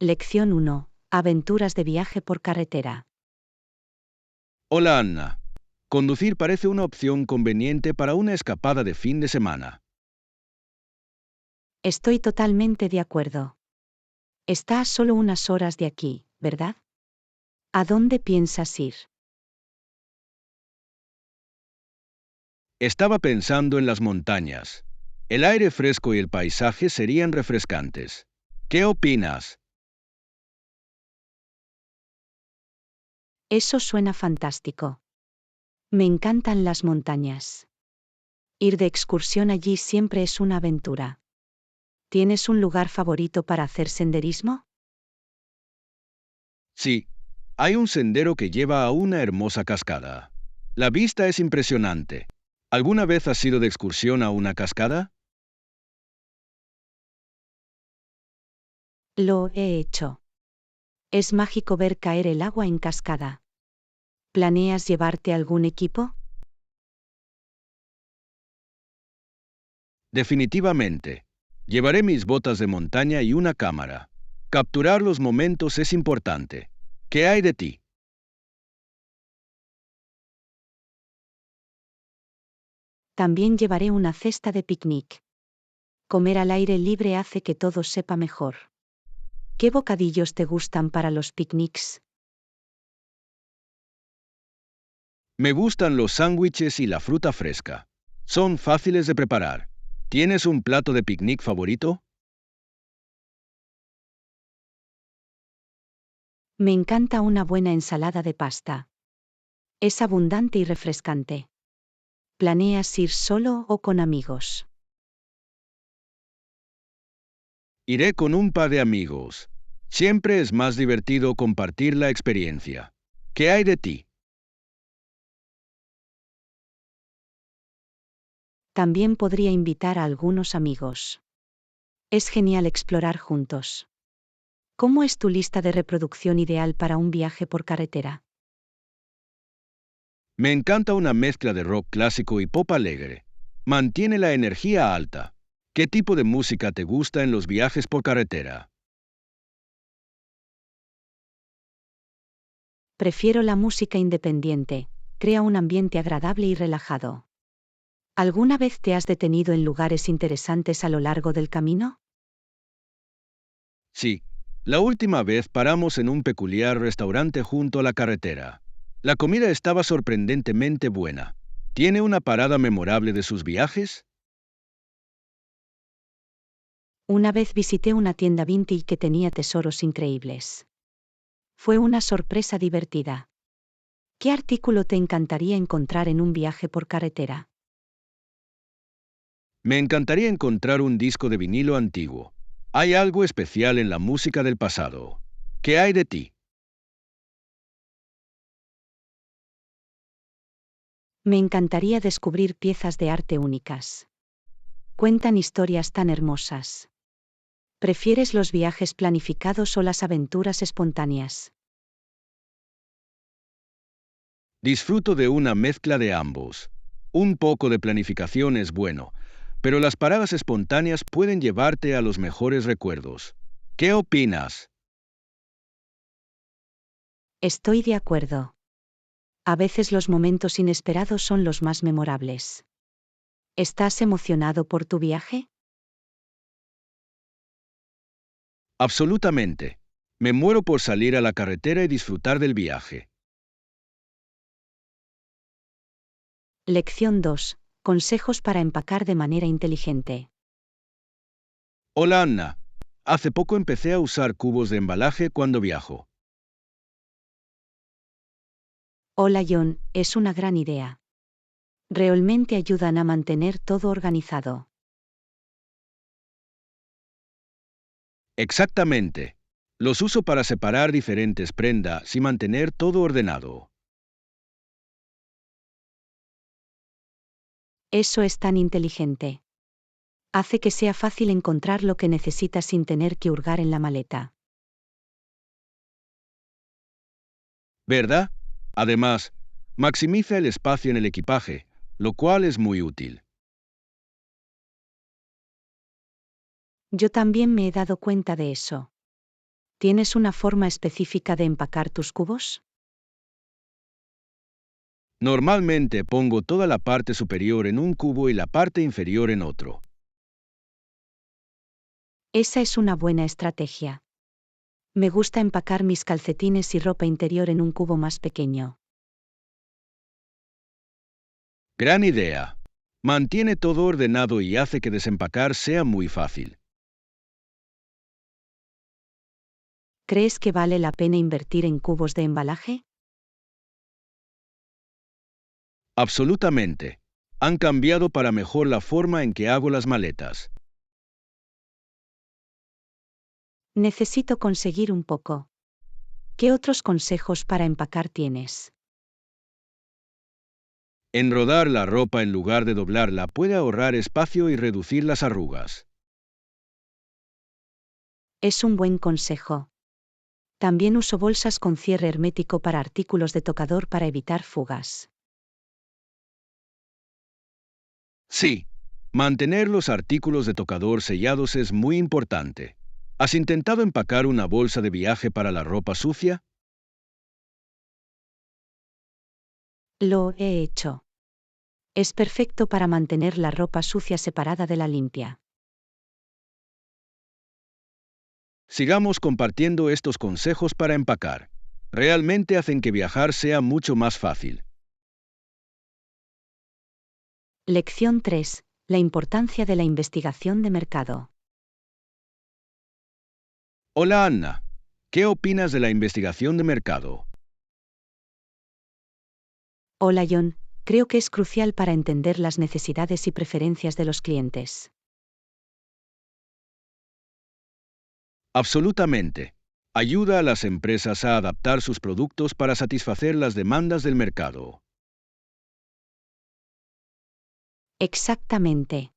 Lección 1. Aventuras de viaje por carretera. Hola Anna. Conducir parece una opción conveniente para una escapada de fin de semana. Estoy totalmente de acuerdo. Está a solo unas horas de aquí, ¿verdad? ¿A dónde piensas ir? Estaba pensando en las montañas. El aire fresco y el paisaje serían refrescantes. ¿Qué opinas? Eso suena fantástico. Me encantan las montañas. Ir de excursión allí siempre es una aventura. ¿Tienes un lugar favorito para hacer senderismo? Sí, hay un sendero que lleva a una hermosa cascada. La vista es impresionante. ¿Alguna vez has ido de excursión a una cascada? Lo he hecho. Es mágico ver caer el agua en cascada. ¿Planeas llevarte algún equipo? Definitivamente. Llevaré mis botas de montaña y una cámara. Capturar los momentos es importante. ¿Qué hay de ti? También llevaré una cesta de picnic. Comer al aire libre hace que todo sepa mejor. ¿Qué bocadillos te gustan para los picnics? Me gustan los sándwiches y la fruta fresca. Son fáciles de preparar. ¿Tienes un plato de picnic favorito? Me encanta una buena ensalada de pasta. Es abundante y refrescante. ¿Planeas ir solo o con amigos? Iré con un par de amigos. Siempre es más divertido compartir la experiencia. ¿Qué hay de ti? También podría invitar a algunos amigos. Es genial explorar juntos. ¿Cómo es tu lista de reproducción ideal para un viaje por carretera? Me encanta una mezcla de rock clásico y pop alegre. Mantiene la energía alta. ¿Qué tipo de música te gusta en los viajes por carretera? Prefiero la música independiente, crea un ambiente agradable y relajado. ¿Alguna vez te has detenido en lugares interesantes a lo largo del camino? Sí, la última vez paramos en un peculiar restaurante junto a la carretera. La comida estaba sorprendentemente buena. ¿Tiene una parada memorable de sus viajes? Una vez visité una tienda vintage que tenía tesoros increíbles. Fue una sorpresa divertida. ¿Qué artículo te encantaría encontrar en un viaje por carretera? Me encantaría encontrar un disco de vinilo antiguo. Hay algo especial en la música del pasado. ¿Qué hay de ti? Me encantaría descubrir piezas de arte únicas. Cuentan historias tan hermosas. ¿Prefieres los viajes planificados o las aventuras espontáneas? Disfruto de una mezcla de ambos. Un poco de planificación es bueno, pero las paradas espontáneas pueden llevarte a los mejores recuerdos. ¿Qué opinas? Estoy de acuerdo. A veces los momentos inesperados son los más memorables. ¿Estás emocionado por tu viaje? Absolutamente. Me muero por salir a la carretera y disfrutar del viaje. Lección 2. Consejos para empacar de manera inteligente. Hola Anna. Hace poco empecé a usar cubos de embalaje cuando viajo. Hola John, es una gran idea. Realmente ayudan a mantener todo organizado. Exactamente. Los uso para separar diferentes prendas y mantener todo ordenado. Eso es tan inteligente. Hace que sea fácil encontrar lo que necesitas sin tener que hurgar en la maleta. ¿Verdad? Además, maximiza el espacio en el equipaje, lo cual es muy útil. Yo también me he dado cuenta de eso. ¿Tienes una forma específica de empacar tus cubos? Normalmente pongo toda la parte superior en un cubo y la parte inferior en otro. Esa es una buena estrategia. Me gusta empacar mis calcetines y ropa interior en un cubo más pequeño. Gran idea. Mantiene todo ordenado y hace que desempacar sea muy fácil. ¿Crees que vale la pena invertir en cubos de embalaje? Absolutamente. Han cambiado para mejor la forma en que hago las maletas. Necesito conseguir un poco. ¿Qué otros consejos para empacar tienes? Enrodar la ropa en lugar de doblarla puede ahorrar espacio y reducir las arrugas. Es un buen consejo. También uso bolsas con cierre hermético para artículos de tocador para evitar fugas. Sí, mantener los artículos de tocador sellados es muy importante. ¿Has intentado empacar una bolsa de viaje para la ropa sucia? Lo he hecho. Es perfecto para mantener la ropa sucia separada de la limpia. Sigamos compartiendo estos consejos para empacar. Realmente hacen que viajar sea mucho más fácil. Lección 3. La importancia de la investigación de mercado. Hola Anna, ¿qué opinas de la investigación de mercado? Hola John, creo que es crucial para entender las necesidades y preferencias de los clientes. Absolutamente. Ayuda a las empresas a adaptar sus productos para satisfacer las demandas del mercado. Exactamente.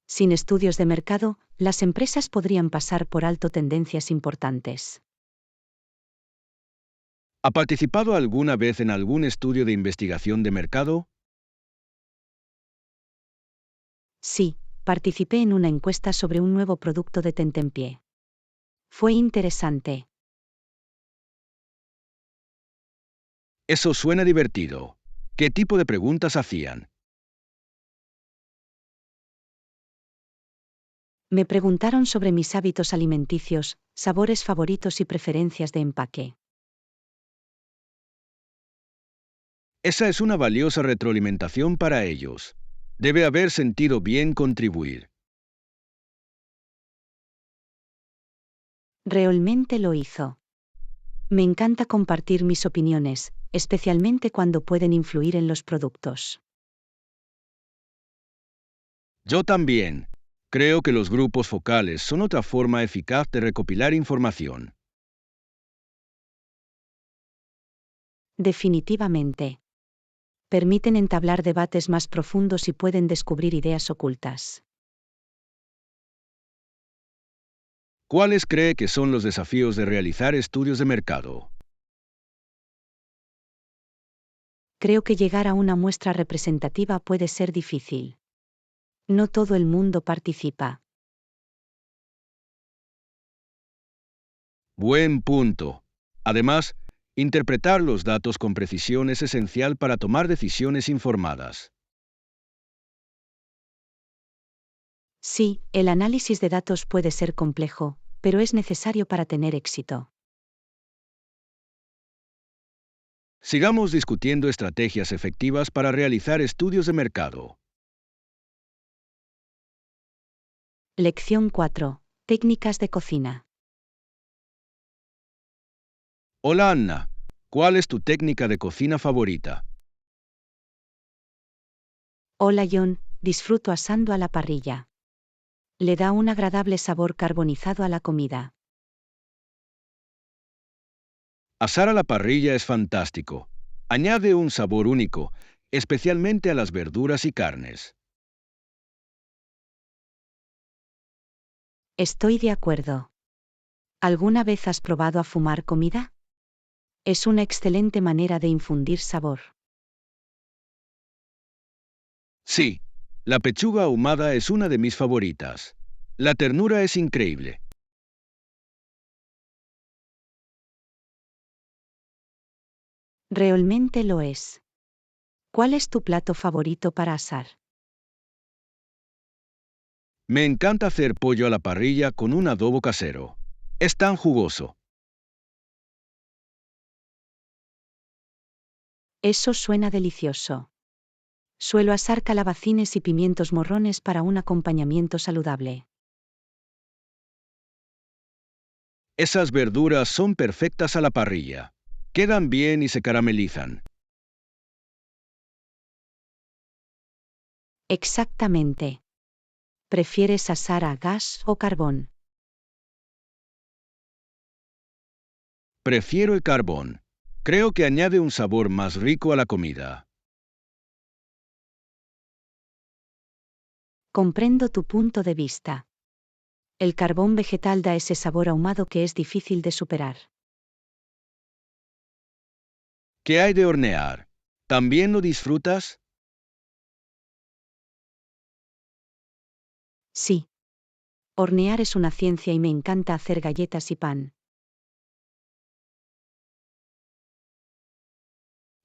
Sin estudios de mercado, las empresas podrían pasar por alto tendencias importantes. ¿Ha participado alguna vez en algún estudio de investigación de mercado? Sí, participé en una encuesta sobre un nuevo producto de Tentempié. Fue interesante. Eso suena divertido. ¿Qué tipo de preguntas hacían? Me preguntaron sobre mis hábitos alimenticios, sabores favoritos y preferencias de empaque. Esa es una valiosa retroalimentación para ellos. Debe haber sentido bien contribuir. Realmente lo hizo. Me encanta compartir mis opiniones, especialmente cuando pueden influir en los productos. Yo también. Creo que los grupos focales son otra forma eficaz de recopilar información. Definitivamente. Permiten entablar debates más profundos y pueden descubrir ideas ocultas. ¿Cuáles cree que son los desafíos de realizar estudios de mercado? Creo que llegar a una muestra representativa puede ser difícil. No todo el mundo participa. Buen punto. Además, interpretar los datos con precisión es esencial para tomar decisiones informadas. Sí, el análisis de datos puede ser complejo, pero es necesario para tener éxito. Sigamos discutiendo estrategias efectivas para realizar estudios de mercado. Lección 4. Técnicas de cocina. Hola Anna, ¿cuál es tu técnica de cocina favorita? Hola John, disfruto asando a la parrilla. Le da un agradable sabor carbonizado a la comida. Asar a la parrilla es fantástico. Añade un sabor único, especialmente a las verduras y carnes. Estoy de acuerdo. ¿Alguna vez has probado a fumar comida? Es una excelente manera de infundir sabor. Sí, la pechuga ahumada es una de mis favoritas. La ternura es increíble. Realmente lo es. ¿Cuál es tu plato favorito para asar? Me encanta hacer pollo a la parrilla con un adobo casero. Es tan jugoso. Eso suena delicioso. Suelo asar calabacines y pimientos morrones para un acompañamiento saludable. Esas verduras son perfectas a la parrilla. Quedan bien y se caramelizan. Exactamente. ¿Prefieres asar a gas o carbón? Prefiero el carbón. Creo que añade un sabor más rico a la comida. Comprendo tu punto de vista. El carbón vegetal da ese sabor ahumado que es difícil de superar. ¿Qué hay de hornear? ¿También lo disfrutas? Sí. Hornear es una ciencia y me encanta hacer galletas y pan.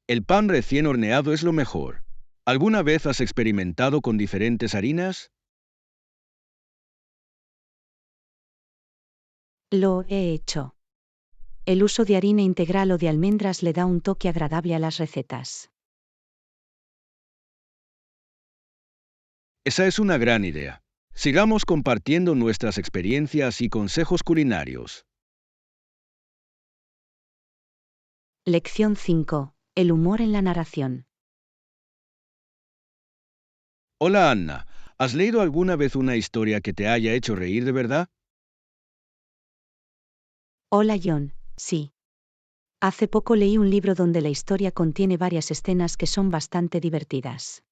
El pan recién horneado es lo mejor. ¿Alguna vez has experimentado con diferentes harinas? Lo he hecho. El uso de harina integral o de almendras le da un toque agradable a las recetas. Esa es una gran idea. Sigamos compartiendo nuestras experiencias y consejos culinarios. Lección 5. El humor en la narración. Hola Anna, ¿has leído alguna vez una historia que te haya hecho reír de verdad? Hola John, sí. Hace poco leí un libro donde la historia contiene varias escenas que son bastante divertidas.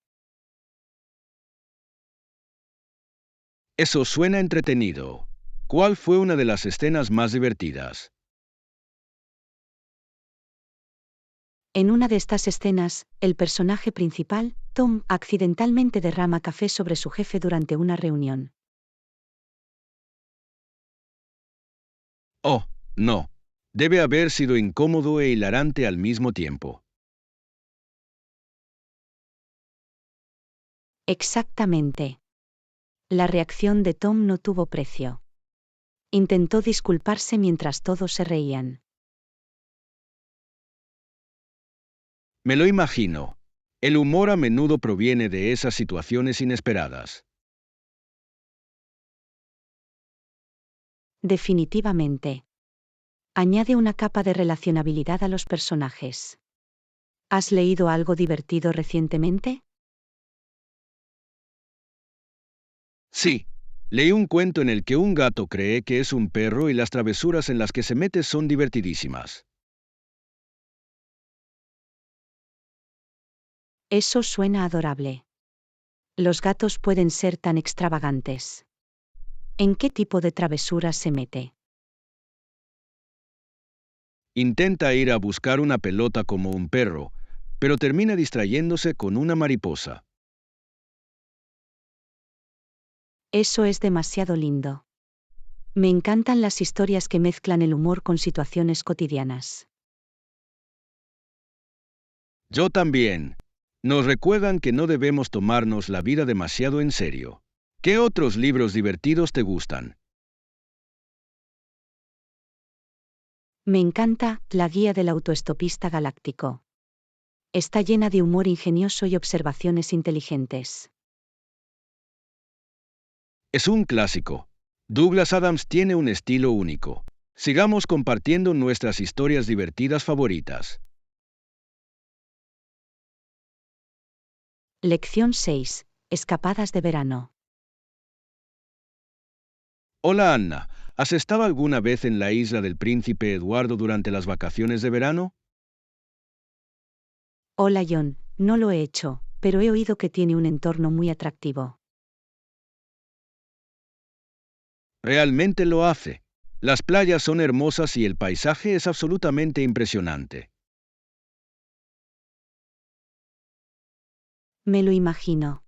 Eso suena entretenido. ¿Cuál fue una de las escenas más divertidas? En una de estas escenas, el personaje principal, Tom, accidentalmente derrama café sobre su jefe durante una reunión. Oh, no. Debe haber sido incómodo e hilarante al mismo tiempo. Exactamente. La reacción de Tom no tuvo precio. Intentó disculparse mientras todos se reían. Me lo imagino. El humor a menudo proviene de esas situaciones inesperadas. Definitivamente. Añade una capa de relacionabilidad a los personajes. ¿Has leído algo divertido recientemente? Sí, leí un cuento en el que un gato cree que es un perro y las travesuras en las que se mete son divertidísimas. Eso suena adorable. Los gatos pueden ser tan extravagantes. ¿En qué tipo de travesuras se mete? Intenta ir a buscar una pelota como un perro, pero termina distrayéndose con una mariposa. Eso es demasiado lindo. Me encantan las historias que mezclan el humor con situaciones cotidianas. Yo también. Nos recuerdan que no debemos tomarnos la vida demasiado en serio. ¿Qué otros libros divertidos te gustan? Me encanta La guía del autoestopista galáctico. Está llena de humor ingenioso y observaciones inteligentes. Es un clásico. Douglas Adams tiene un estilo único. Sigamos compartiendo nuestras historias divertidas favoritas. Lección 6. Escapadas de verano. Hola Anna, ¿has estado alguna vez en la isla del Príncipe Eduardo durante las vacaciones de verano? Hola John, no lo he hecho, pero he oído que tiene un entorno muy atractivo. Realmente lo hace. Las playas son hermosas y el paisaje es absolutamente impresionante. Me lo imagino.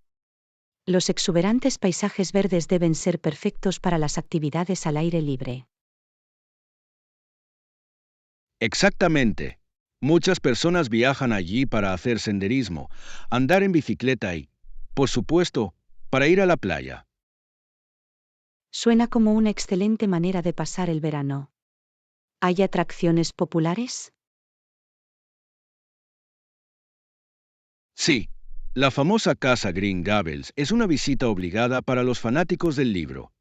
Los exuberantes paisajes verdes deben ser perfectos para las actividades al aire libre. Exactamente. Muchas personas viajan allí para hacer senderismo, andar en bicicleta y, por supuesto, para ir a la playa. Suena como una excelente manera de pasar el verano. ¿Hay atracciones populares? Sí, la famosa Casa Green Gables es una visita obligada para los fanáticos del libro.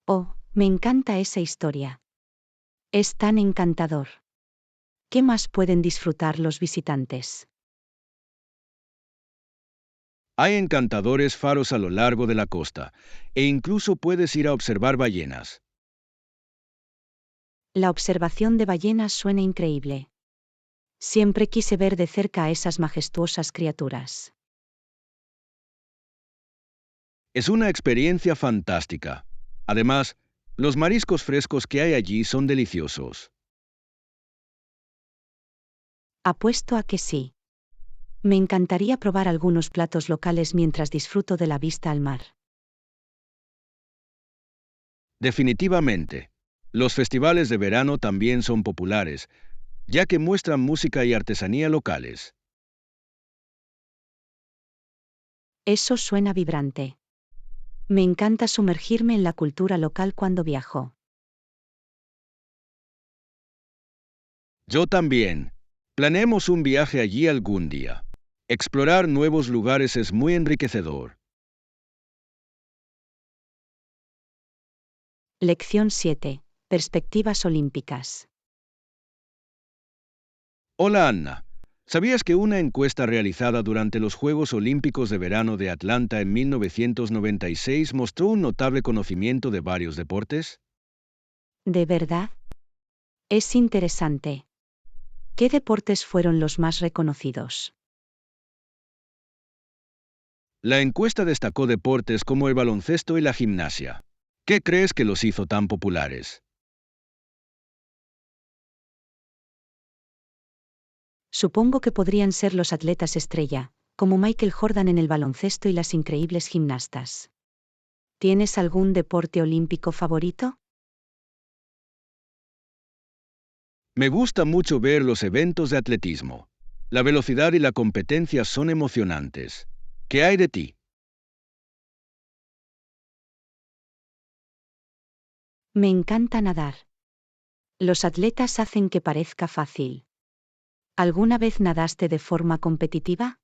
Oh, me encanta esa historia. Es tan encantador. ¿Qué más pueden disfrutar los visitantes? Hay encantadores faros a lo largo de la costa, e incluso puedes ir a observar ballenas. La observación de ballenas suena increíble. Siempre quise ver de cerca a esas majestuosas criaturas. Es una experiencia fantástica. Además, los mariscos frescos que hay allí son deliciosos. Apuesto a que sí. Me encantaría probar algunos platos locales mientras disfruto de la vista al mar. Definitivamente. Los festivales de verano también son populares, ya que muestran música y artesanía locales. Eso suena vibrante. Me encanta sumergirme en la cultura local cuando viajo. Yo también. Planeemos un viaje allí algún día. Explorar nuevos lugares es muy enriquecedor. Lección 7. Perspectivas olímpicas. Hola Anna. ¿Sabías que una encuesta realizada durante los Juegos Olímpicos de Verano de Atlanta en 1996 mostró un notable conocimiento de varios deportes? ¿De verdad? Es interesante. ¿Qué deportes fueron los más reconocidos? La encuesta destacó deportes como el baloncesto y la gimnasia. ¿Qué crees que los hizo tan populares? Supongo que podrían ser los atletas estrella, como Michael Jordan en el baloncesto y las increíbles gimnastas. ¿Tienes algún deporte olímpico favorito? Me gusta mucho ver los eventos de atletismo. La velocidad y la competencia son emocionantes. ¿Qué hay de ti? Me encanta nadar. Los atletas hacen que parezca fácil. ¿Alguna vez nadaste de forma competitiva?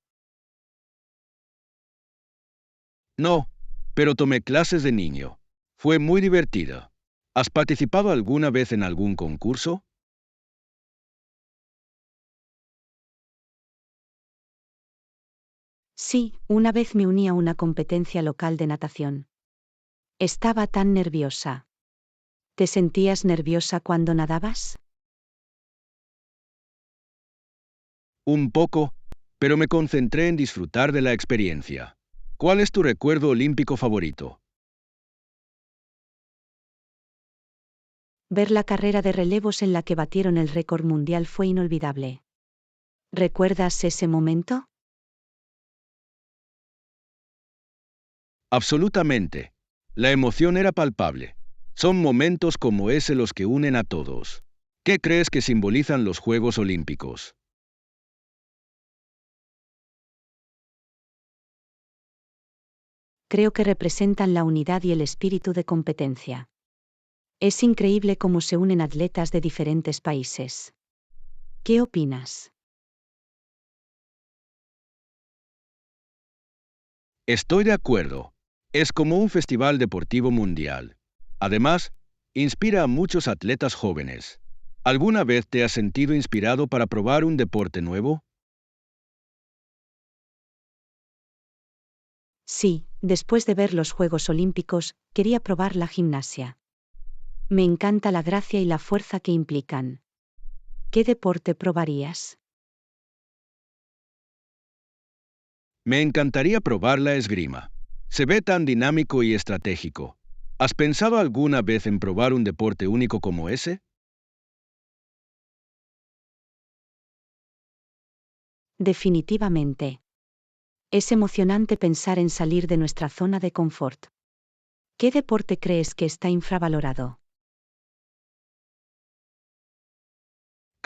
No, pero tomé clases de niño. Fue muy divertida. ¿Has participado alguna vez en algún concurso? Sí, una vez me uní a una competencia local de natación. Estaba tan nerviosa. ¿Te sentías nerviosa cuando nadabas? Un poco, pero me concentré en disfrutar de la experiencia. ¿Cuál es tu recuerdo olímpico favorito? Ver la carrera de relevos en la que batieron el récord mundial fue inolvidable. ¿Recuerdas ese momento? Absolutamente. La emoción era palpable. Son momentos como ese los que unen a todos. ¿Qué crees que simbolizan los Juegos Olímpicos? Creo que representan la unidad y el espíritu de competencia. Es increíble cómo se unen atletas de diferentes países. ¿Qué opinas? Estoy de acuerdo. Es como un festival deportivo mundial. Además, inspira a muchos atletas jóvenes. ¿Alguna vez te has sentido inspirado para probar un deporte nuevo? Sí, después de ver los Juegos Olímpicos, quería probar la gimnasia. Me encanta la gracia y la fuerza que implican. ¿Qué deporte probarías? Me encantaría probar la esgrima. Se ve tan dinámico y estratégico. ¿Has pensado alguna vez en probar un deporte único como ese? Definitivamente. Es emocionante pensar en salir de nuestra zona de confort. ¿Qué deporte crees que está infravalorado?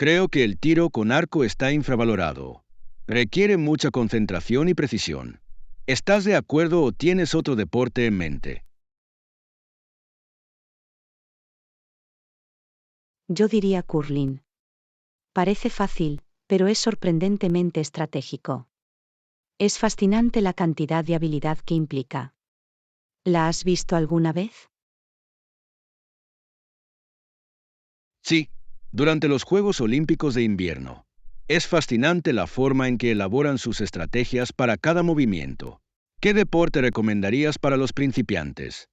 Creo que el tiro con arco está infravalorado. Requiere mucha concentración y precisión. ¿Estás de acuerdo o tienes otro deporte en mente? Yo diría curling. Parece fácil, pero es sorprendentemente estratégico. Es fascinante la cantidad de habilidad que implica. ¿La has visto alguna vez? Sí, durante los Juegos Olímpicos de Invierno. Es fascinante la forma en que elaboran sus estrategias para cada movimiento. ¿Qué deporte recomendarías para los principiantes?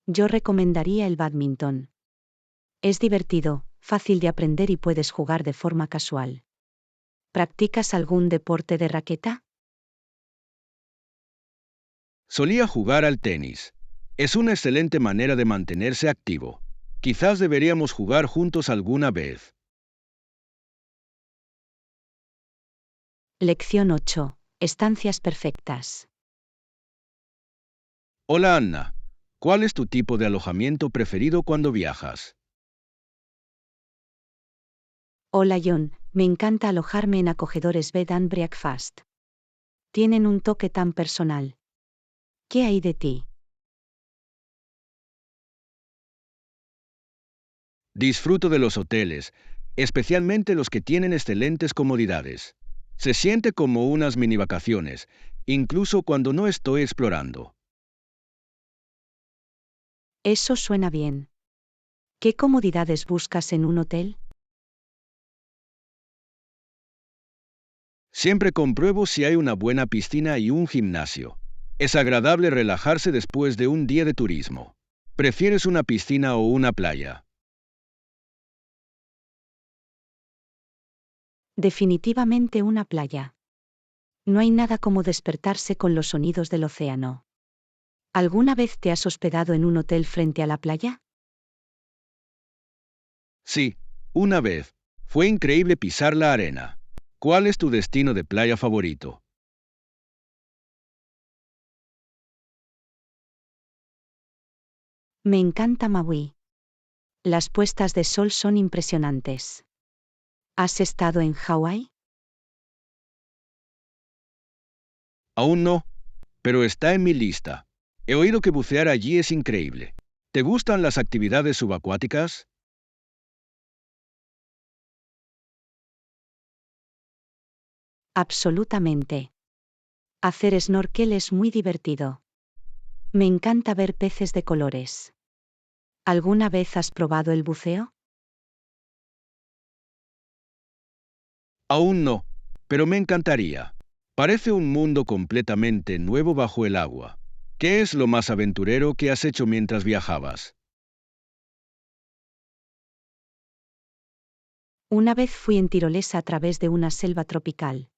Yo recomendaría el bádminton. Es divertido, fácil de aprender y puedes jugar de forma casual. ¿Practicas algún deporte de raqueta? Solía jugar al tenis. Es una excelente manera de mantenerse activo. Quizás deberíamos jugar juntos alguna vez. Lección 8. Estancias perfectas. Hola Anna, ¿cuál es tu tipo de alojamiento preferido cuando viajas? Hola John, me encanta alojarme en acogedores bed and breakfast. Tienen un toque tan personal. ¿Qué hay de ti? Disfruto de los hoteles, especialmente los que tienen excelentes comodidades. Se siente como unas mini vacaciones, incluso cuando no estoy explorando. Eso suena bien. ¿Qué comodidades buscas en un hotel? Siempre compruebo si hay una buena piscina y un gimnasio. Es agradable relajarse después de un día de turismo. ¿Prefieres una piscina o una playa? Definitivamente una playa. No hay nada como despertarse con los sonidos del océano. ¿Alguna vez te has hospedado en un hotel frente a la playa? Sí, una vez. Fue increíble pisar la arena. ¿Cuál es tu destino de playa favorito? Me encanta Maui. Las puestas de sol son impresionantes. ¿Has estado en Hawái? Aún no, pero está en mi lista. He oído que bucear allí es increíble. ¿Te gustan las actividades subacuáticas? Absolutamente. Hacer snorkel es muy divertido. Me encanta ver peces de colores. ¿Alguna vez has probado el buceo? Aún no, pero me encantaría. Parece un mundo completamente nuevo bajo el agua. ¿Qué es lo más aventurero que has hecho mientras viajabas? Una vez fui en tirolesa a través de una selva tropical.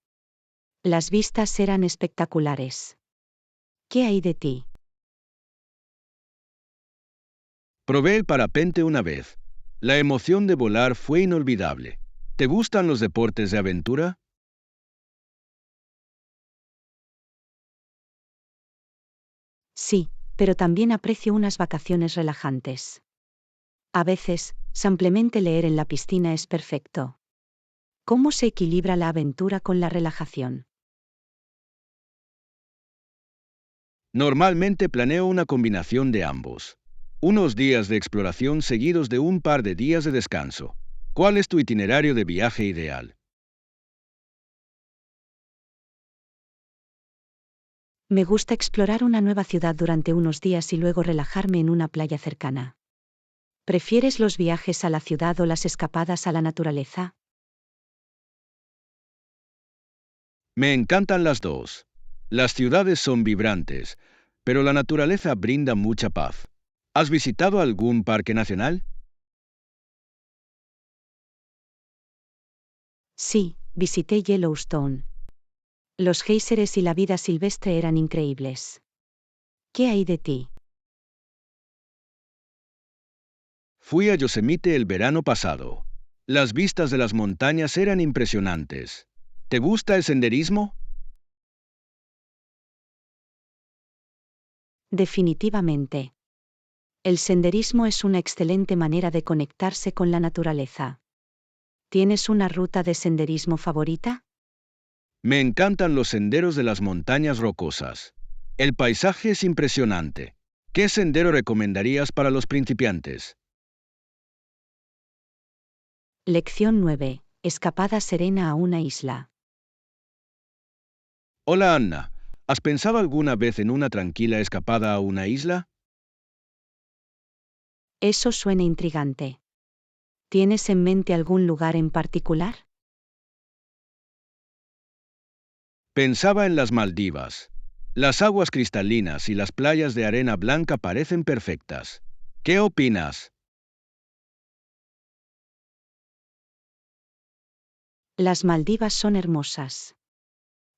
Las vistas eran espectaculares. ¿Qué hay de ti? Probé el parapente una vez. La emoción de volar fue inolvidable. ¿Te gustan los deportes de aventura? Sí, pero también aprecio unas vacaciones relajantes. A veces, simplemente leer en la piscina es perfecto. ¿Cómo se equilibra la aventura con la relajación? Normalmente planeo una combinación de ambos. Unos días de exploración seguidos de un par de días de descanso. ¿Cuál es tu itinerario de viaje ideal? Me gusta explorar una nueva ciudad durante unos días y luego relajarme en una playa cercana. ¿Prefieres los viajes a la ciudad o las escapadas a la naturaleza? Me encantan las dos. Las ciudades son vibrantes, pero la naturaleza brinda mucha paz. ¿Has visitado algún parque nacional? Sí, visité Yellowstone. Los géiseres y la vida silvestre eran increíbles. ¿Qué hay de ti? Fui a Yosemite el verano pasado. Las vistas de las montañas eran impresionantes. ¿Te gusta el senderismo? Definitivamente. El senderismo es una excelente manera de conectarse con la naturaleza. ¿Tienes una ruta de senderismo favorita? Me encantan los senderos de las montañas rocosas. El paisaje es impresionante. ¿Qué sendero recomendarías para los principiantes? Lección 9. Escapada serena a una isla. Hola Anna, ¿has pensado alguna vez en una tranquila escapada a una isla? Eso suena intrigante. ¿Tienes en mente algún lugar en particular? Pensaba en las Maldivas. Las aguas cristalinas y las playas de arena blanca parecen perfectas. ¿Qué opinas? Las Maldivas son hermosas.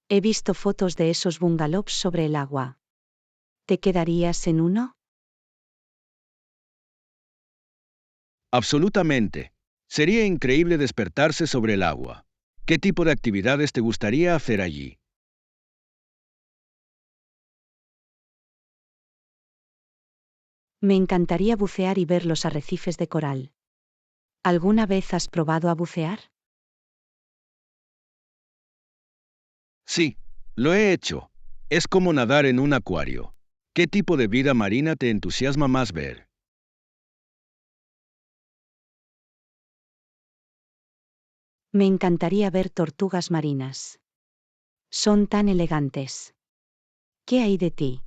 He visto fotos de esos bungalows sobre el agua. ¿Te quedarías en uno? Absolutamente. Sería increíble despertarse sobre el agua. ¿Qué tipo de actividades te gustaría hacer allí? Me encantaría bucear y ver los arrecifes de coral. ¿Alguna vez has probado a bucear? Sí, lo he hecho. Es como nadar en un acuario. ¿Qué tipo de vida marina te entusiasma más ver? Me encantaría ver tortugas marinas. Son tan elegantes. ¿Qué hay de ti?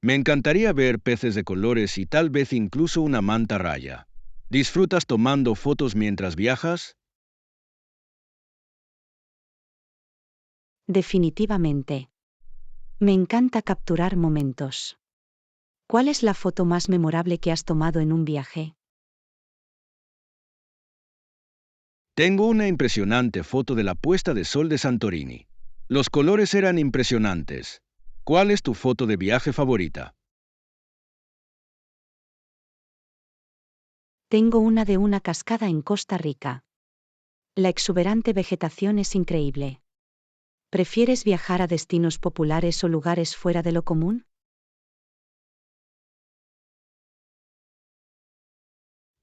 Me encantaría ver peces de colores y tal vez incluso una manta raya. ¿Disfrutas tomando fotos mientras viajas? Definitivamente. Me encanta capturar momentos. ¿Cuál es la foto más memorable que has tomado en un viaje? Tengo una impresionante foto de la puesta de sol de Santorini. Los colores eran impresionantes. ¿Cuál es tu foto de viaje favorita? Tengo una de una cascada en Costa Rica. La exuberante vegetación es increíble. ¿Prefieres viajar a destinos populares o lugares fuera de lo común?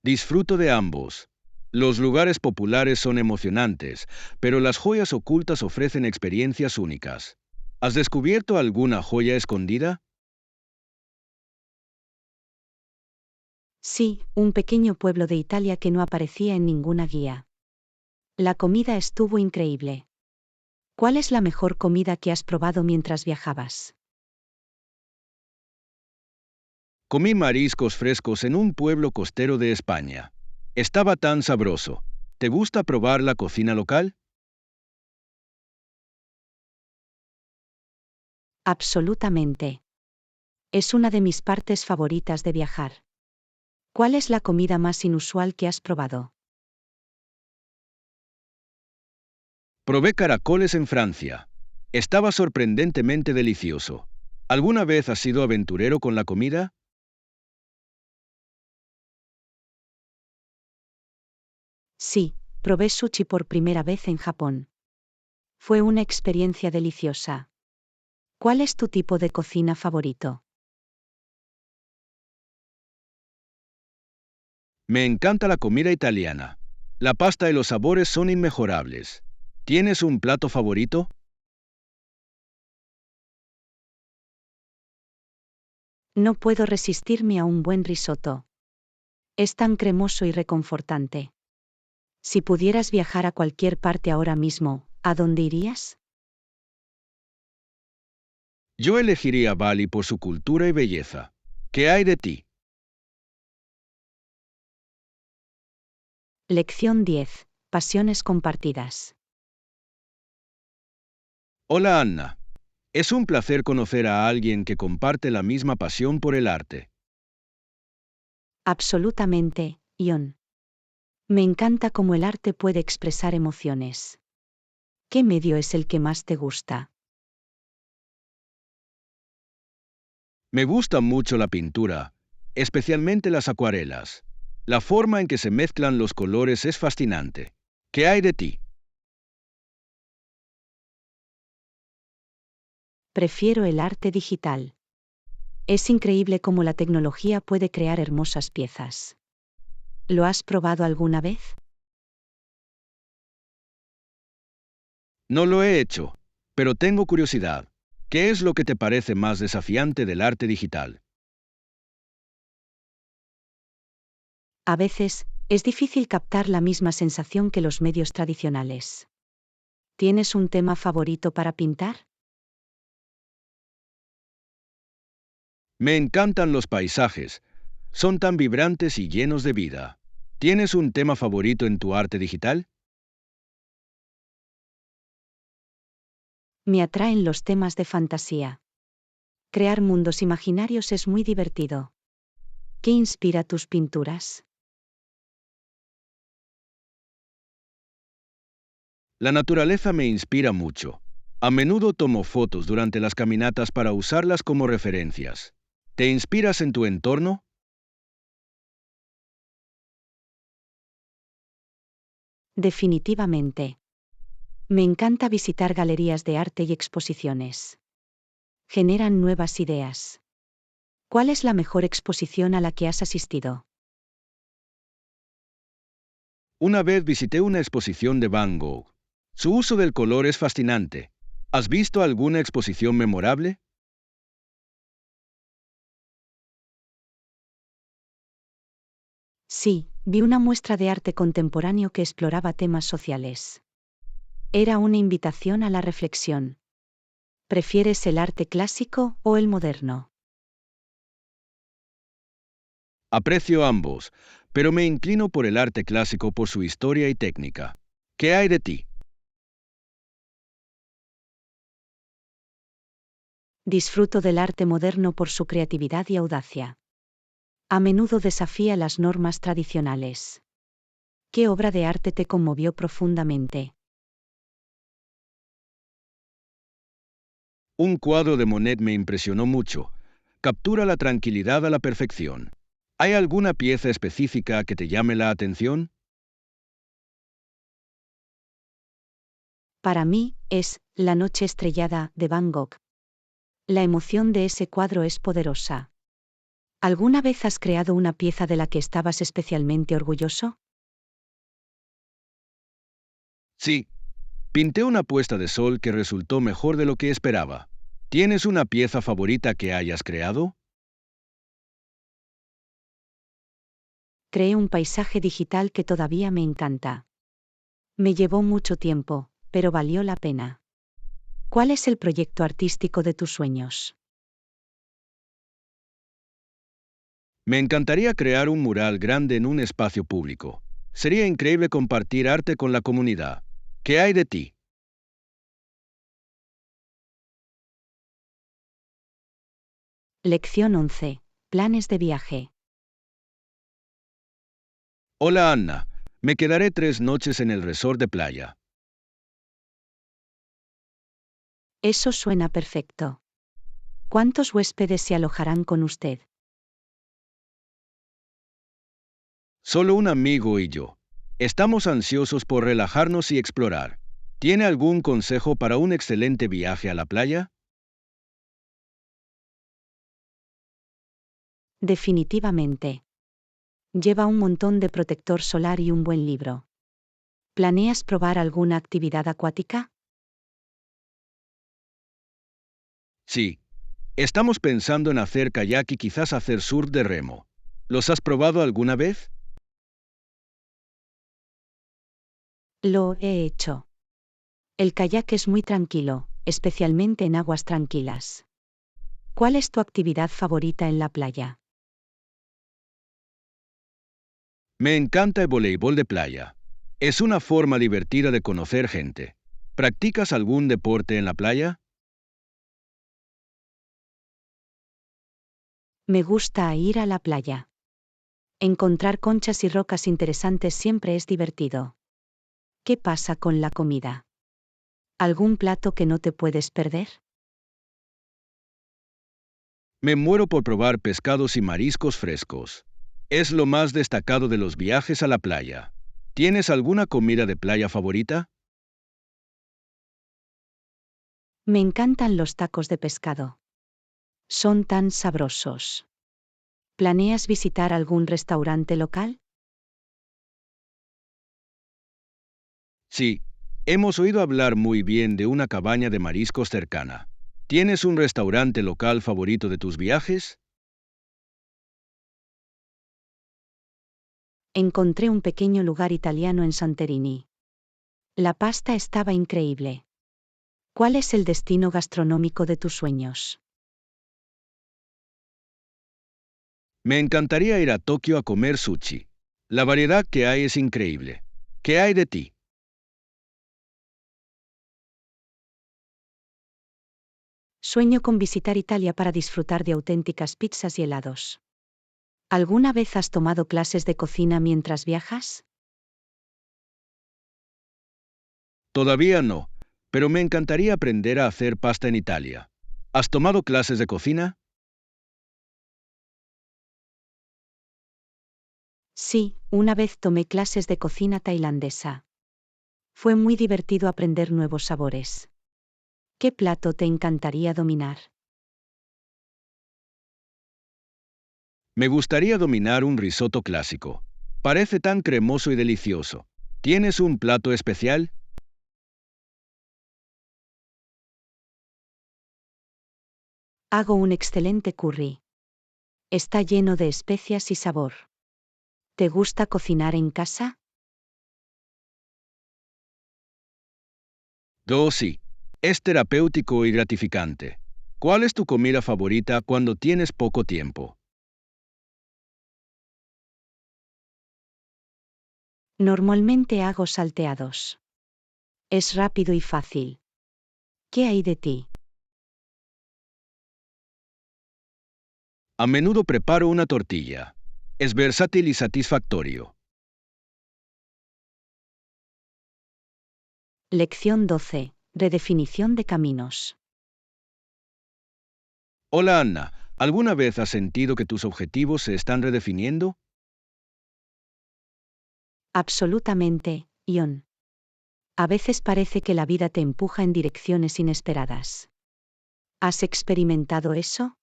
Disfruto de ambos. Los lugares populares son emocionantes, pero las joyas ocultas ofrecen experiencias únicas. ¿Has descubierto alguna joya escondida? Sí, un pequeño pueblo de Italia que no aparecía en ninguna guía. La comida estuvo increíble. ¿Cuál es la mejor comida que has probado mientras viajabas? Comí mariscos frescos en un pueblo costero de España. Estaba tan sabroso. ¿Te gusta probar la cocina local? Absolutamente. Es una de mis partes favoritas de viajar. ¿Cuál es la comida más inusual que has probado? Probé caracoles en Francia. Estaba sorprendentemente delicioso. ¿Alguna vez has sido aventurero con la comida? Sí, probé sushi por primera vez en Japón. Fue una experiencia deliciosa. ¿Cuál es tu tipo de cocina favorito? Me encanta la comida italiana. La pasta y los sabores son inmejorables. ¿Tienes un plato favorito? No puedo resistirme a un buen risotto. Es tan cremoso y reconfortante. Si pudieras viajar a cualquier parte ahora mismo, ¿a dónde irías? Yo elegiría Bali por su cultura y belleza. ¿Qué hay de ti? Lección 10. Pasiones compartidas. Hola Anna. Es un placer conocer a alguien que comparte la misma pasión por el arte. Absolutamente, Ion. Me encanta cómo el arte puede expresar emociones. ¿Qué medio es el que más te gusta? Me gusta mucho la pintura, especialmente las acuarelas. La forma en que se mezclan los colores es fascinante. ¿Qué hay de ti? Prefiero el arte digital. Es increíble cómo la tecnología puede crear hermosas piezas. ¿Lo has probado alguna vez? No lo he hecho, pero tengo curiosidad. ¿Qué es lo que te parece más desafiante del arte digital? A veces, es difícil captar la misma sensación que los medios tradicionales. ¿Tienes un tema favorito para pintar? Me encantan los paisajes. Son tan vibrantes y llenos de vida. ¿Tienes un tema favorito en tu arte digital? Me atraen los temas de fantasía. Crear mundos imaginarios es muy divertido. ¿Qué inspira tus pinturas? La naturaleza me inspira mucho. A menudo tomo fotos durante las caminatas para usarlas como referencias. ¿Te inspiras en tu entorno? Definitivamente. Me encanta visitar galerías de arte y exposiciones. Generan nuevas ideas. ¿Cuál es la mejor exposición a la que has asistido? Una vez visité una exposición de Van Gogh. Su uso del color es fascinante. ¿Has visto alguna exposición memorable? Sí, vi una muestra de arte contemporáneo que exploraba temas sociales. Era una invitación a la reflexión. ¿Prefieres el arte clásico o el moderno? Aprecio ambos, pero me inclino por el arte clásico por su historia y técnica. ¿Qué hay de ti? Disfruto del arte moderno por su creatividad y audacia. A menudo desafía las normas tradicionales. ¿Qué obra de arte te conmovió profundamente? Un cuadro de Monet me impresionó mucho. Captura la tranquilidad a la perfección. ¿Hay alguna pieza específica que te llame la atención? Para mí, es La noche estrellada de Van Gogh. La emoción de ese cuadro es poderosa. ¿Alguna vez has creado una pieza de la que estabas especialmente orgulloso? Sí, pinté una puesta de sol que resultó mejor de lo que esperaba. ¿Tienes una pieza favorita que hayas creado? Creé un paisaje digital que todavía me encanta. Me llevó mucho tiempo, pero valió la pena. ¿Cuál es el proyecto artístico de tus sueños? Me encantaría crear un mural grande en un espacio público. Sería increíble compartir arte con la comunidad. ¿Qué hay de ti? Lección 11. Planes de viaje. Hola Anna, me quedaré 3 noches en el resort de playa. Eso suena perfecto. ¿Cuántos huéspedes se alojarán con usted? Solo un amigo y yo. Estamos ansiosos por relajarnos y explorar. ¿Tiene algún consejo para un excelente viaje a la playa? Definitivamente. Lleva un montón de protector solar y un buen libro. ¿Planeas probar alguna actividad acuática? Sí. Estamos pensando en hacer kayak y quizás hacer surf de remo. ¿Los has probado alguna vez? Lo he hecho. El kayak es muy tranquilo, especialmente en aguas tranquilas. ¿Cuál es tu actividad favorita en la playa? Me encanta el voleibol de playa. Es una forma divertida de conocer gente. ¿Practicas algún deporte en la playa? Me gusta ir a la playa. Encontrar conchas y rocas interesantes siempre es divertido. ¿Qué pasa con la comida? ¿Algún plato que no te puedes perder? Me muero por probar pescados y mariscos frescos. Es lo más destacado de los viajes a la playa. ¿Tienes alguna comida de playa favorita? Me encantan los tacos de pescado. Son tan sabrosos. ¿Planeas visitar algún restaurante local? Sí, hemos oído hablar muy bien de una cabaña de mariscos cercana. ¿Tienes un restaurante local favorito de tus viajes? Encontré un pequeño lugar italiano en Santorini. La pasta estaba increíble. ¿Cuál es el destino gastronómico de tus sueños? Me encantaría ir a Tokio a comer sushi. La variedad que hay es increíble. ¿Qué hay de ti? Sueño con visitar Italia para disfrutar de auténticas pizzas y helados. ¿Alguna vez has tomado clases de cocina mientras viajas? Todavía no, pero me encantaría aprender a hacer pasta en Italia. ¿Has tomado clases de cocina? Sí, una vez tomé clases de cocina tailandesa. Fue muy divertido aprender nuevos sabores. ¿Qué plato te encantaría dominar? Me gustaría dominar un risotto clásico. Parece tan cremoso y delicioso. ¿Tienes un plato especial? Hago un excelente curry. Está lleno de especias y sabor. ¿Te gusta cocinar en casa? Sí. Es terapéutico y gratificante. ¿Cuál es tu comida favorita cuando tienes poco tiempo? Normalmente hago salteados. Es rápido y fácil. ¿Qué hay de ti? A menudo preparo una tortilla. Es versátil y satisfactorio. Lección 12. Redefinición de caminos. Hola Anna, ¿alguna vez has sentido que tus objetivos se están redefiniendo? Absolutamente, Ion. A veces parece que la vida te empuja en direcciones inesperadas. ¿Has experimentado eso?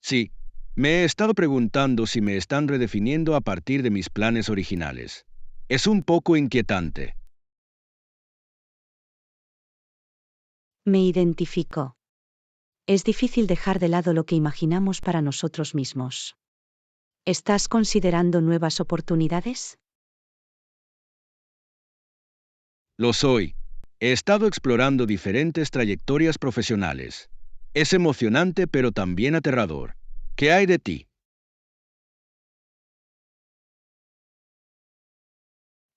Sí, me he estado preguntando si me están redefiniendo a partir de mis planes originales. Es un poco inquietante. Me identifico. Es difícil dejar de lado lo que imaginamos para nosotros mismos. ¿Estás considerando nuevas oportunidades? Lo soy. He estado explorando diferentes trayectorias profesionales. Es emocionante pero también aterrador. ¿Qué hay de ti?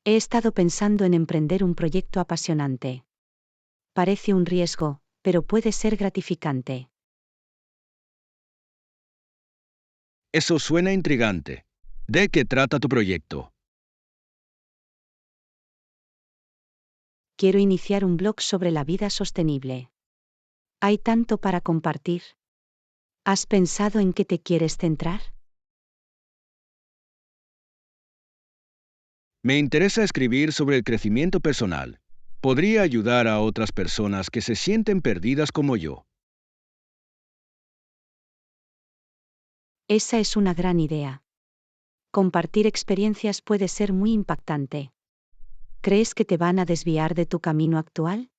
He estado pensando en emprender un proyecto apasionante. Parece un riesgo, pero puede ser gratificante. Eso suena intrigante. ¿De qué trata tu proyecto? Quiero iniciar un blog sobre la vida sostenible. Hay tanto para compartir. ¿Has pensado en qué te quieres centrar? Me interesa escribir sobre el crecimiento personal. Podría ayudar a otras personas que se sienten perdidas como yo. Esa es una gran idea. Compartir experiencias puede ser muy impactante. ¿Crees que te van a desviar de tu camino actual?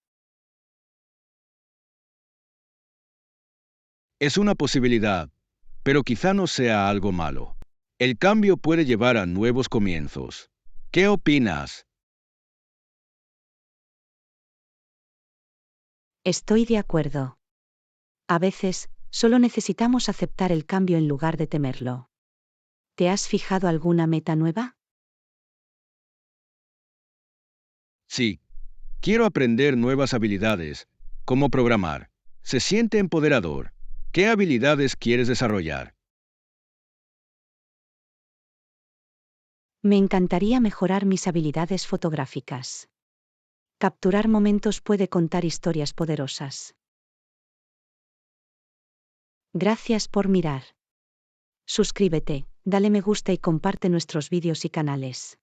Es una posibilidad, pero quizá no sea algo malo. El cambio puede llevar a nuevos comienzos. ¿Qué opinas? Estoy de acuerdo. A veces, solo necesitamos aceptar el cambio en lugar de temerlo. ¿Te has fijado alguna meta nueva? Sí, quiero aprender nuevas habilidades, como programar. Se siente empoderador. ¿Qué habilidades quieres desarrollar? Me encantaría mejorar mis habilidades fotográficas. Capturar momentos puede contar historias poderosas. Gracias por mirar. Suscríbete, dale me gusta y comparte nuestros vídeos y canales.